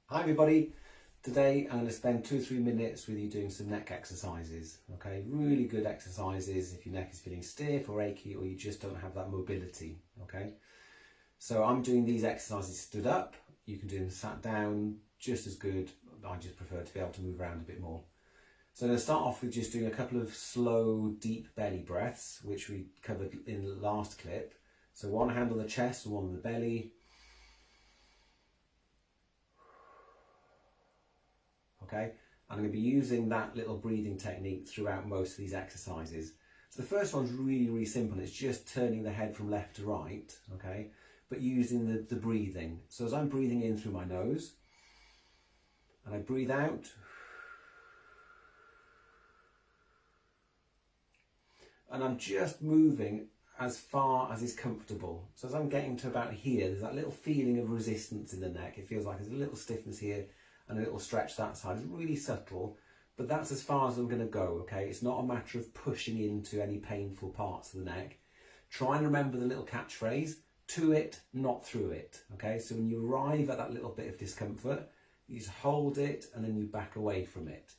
Hi everybody, today I'm going to spend 2 or 3 minutes with you doing some neck exercises, okay? Really good exercises if your neck is feeling stiff or achy or you just don't have that mobility, okay? So I'm doing these exercises stood up, you can do them sat down, just as good. I just prefer to be able to move around a bit more. So I'm going to start off with just doing a couple of slow, deep belly breaths, which we covered in the last clip. So one hand on the chest and one on the belly. Okay, I'm going to be using that little breathing technique throughout most of these exercises. So the first one's really simple. It's just turning the head from left to right, okay, but using the breathing. So as I'm breathing in through my nose and I breathe out, and I'm just moving as far as is comfortable. So as I'm getting to about here, there's that little feeling of resistance in the neck. It feels like there's a little stiffness here and a little stretch that side. It's really subtle, but that's as far as I'm going to go, okay? It's not a matter of pushing into any painful parts of the neck. Try and remember the little catchphrase, to it, not through it, okay? So when you arrive at that little bit of discomfort, you just hold it and then you back away from it.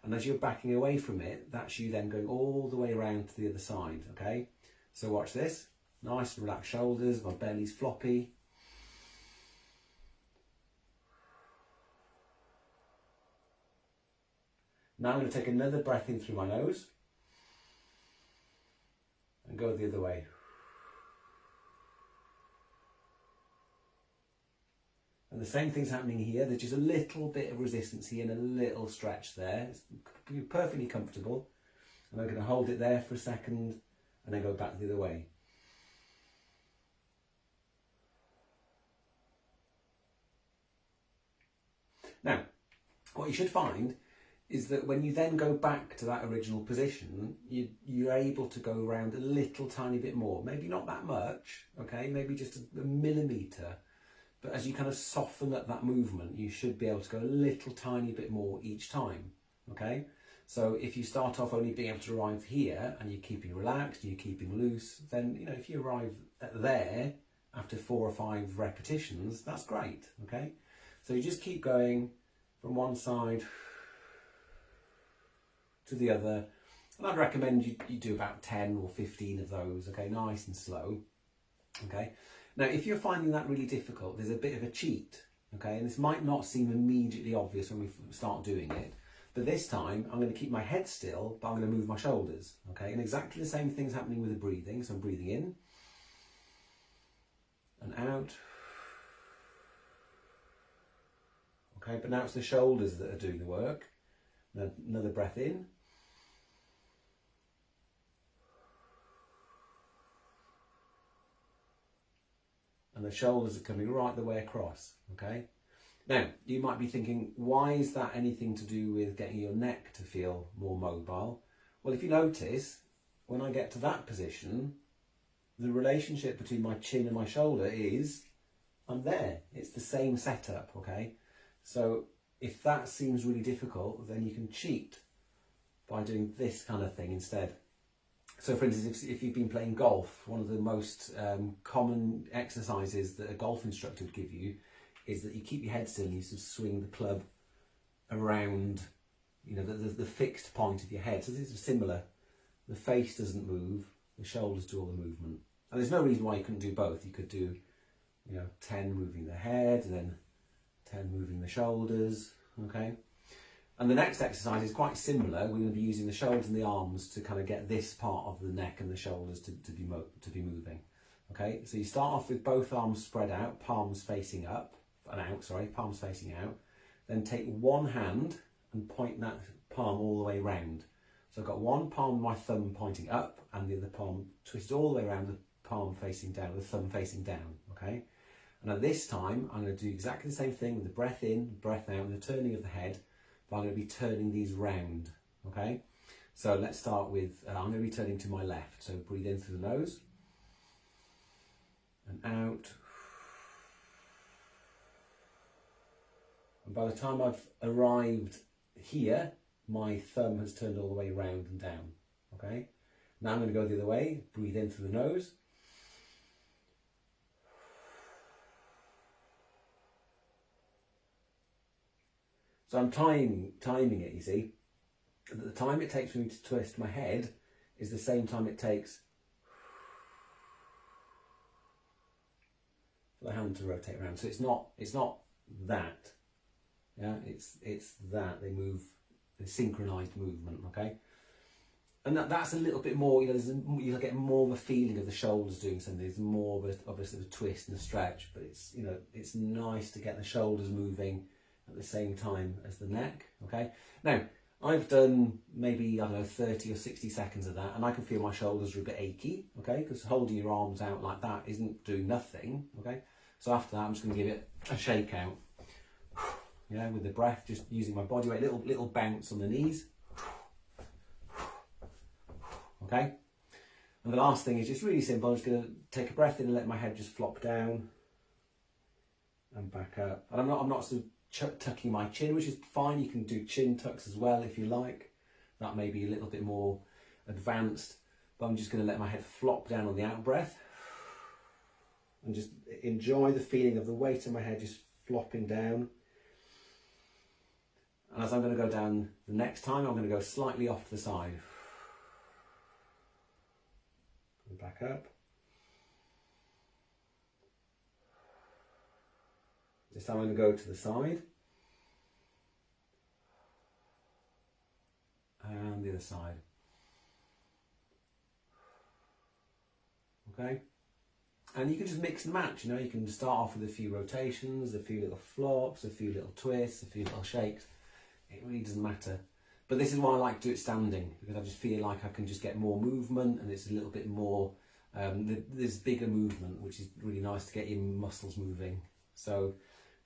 And as you're backing away from it, that's you then going all the way around to the other side, okay? So watch this. Nice and relaxed shoulders, my belly's floppy. Now I'm going to take another breath in through my nose and go the other way. And the same thing's happening here. There's just a little bit of resistance here and a little stretch there. It's perfectly comfortable. And I'm going to hold it there for a second and then go back the other way. Now, what you should find is that when you then go back to that original position, you're able to go around a little tiny bit more. Maybe not that much, okay? Maybe just a millimetre. But as you kind of soften up that movement, you should be able to go a little tiny bit more each time, okay? So if you start off only being able to arrive here and you're keeping relaxed, you're keeping loose, then, you know, if you arrive at there after 4 or 5 repetitions, that's great, okay? So you just keep going from one side to the other. And I'd recommend you do about 10 or 15 of those, okay? Nice and slow, okay? Now, if you're finding that really difficult, there's a bit of a cheat, okay? And this might not seem immediately obvious when we start doing it, but this time I'm going to keep my head still, but I'm going to move my shoulders, okay? And exactly the same thing's happening with the breathing. So I'm breathing in and out, okay? But now it's the shoulders that are doing the work. Now, another breath in. And the shoulders are coming right the way across, okay? Now, you might be thinking, why is that anything to do with getting your neck to feel more mobile? Well, if you notice, when I get to that position, the relationship between my chin and my shoulder is, I'm there. It's the same setup, okay? So if that seems really difficult, then you can cheat by doing this kind of thing instead. So for instance, if you've been playing golf, one of the most common exercises that a golf instructor would give you is that you keep your head still and you sort of swing the club around, you know, the fixed point of your head. So this is similar. The face doesn't move, the shoulders do all the movement. And there's no reason why you couldn't do both. You could do, you know, 10 moving the head and then 10 moving the shoulders, okay? And the next exercise is quite similar. We're going to be using the shoulders and the arms to kind of get this part of the neck and the shoulders to be moving. Okay, so you start off with both arms spread out, palms facing up and out, sorry, palms facing out. Then take one hand and point that palm all the way round. So I've got one palm, my thumb pointing up, and the other palm twisted all the way around, the palm facing down, the thumb facing down, okay? And at this time, I'm going to do exactly the same thing with the breath in, breath out, and the turning of the head. But I'm going to be turning these round, okay? So let's start with, I'm going to be turning to my left. So breathe in through the nose and out. And by the time I've arrived here, my thumb has turned all the way round and down, okay? Now I'm going to go the other way. Breathe in through the nose. So I'm timing it, you see. And the time it takes for me to twist my head is the same time it takes for the hand to rotate around. So it's not that. Yeah, it's that they move, the synchronized movement, okay? And that's a little bit more, you'll get more of a feeling of the shoulders doing something. There's more of a sort of twist and a stretch, but it's, it's nice to get the shoulders moving at the same time as the neck, okay? Now, I've done maybe, 30 or 60 seconds of that, and I can feel my shoulders are a bit achy, okay? Because holding your arms out like that isn't doing nothing, okay? So after that, I'm just going to give it a shake out, with the breath, just using my body weight, little bounce on the knees. Okay, and the last thing is just really simple. I'm just going to take a breath in and let my head just flop down and back up. And I'm not sort of tucking my chin, which is fine. You can do chin tucks as well if you like. That may be a little bit more advanced, but I'm just going to let my head flop down on the out breath and just enjoy the feeling of the weight of my head just flopping down. And as I'm going to go down the next time, I'm going to go slightly off to the side. Back up. This time I'm going to go to the side. And the other side. Okay? And you can just mix and match, you can start off with a few rotations, a few little flops, a few little twists, a few little shakes. It really doesn't matter. But this is why I like to do it standing, because I just feel like I can just get more movement, and it's a little bit more, there's bigger movement, which is really nice to get your muscles moving. So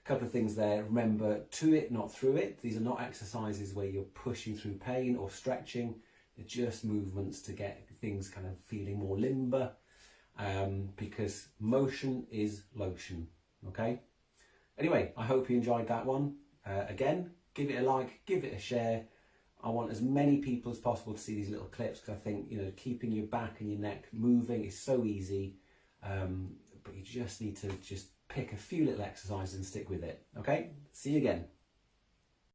a couple of things there. Remember, to it, not through it. These are not exercises where you're pushing through pain or stretching. They're just movements to get things kind of feeling more limber, because motion is lotion, okay? Anyway, I hope you enjoyed that one. Again, give it a like, give it a share. I want as many people as possible to see these little clips, because I think, keeping your back and your neck moving is so easy, but you just need to just pick a few little exercises and stick with it. Okay, see you again.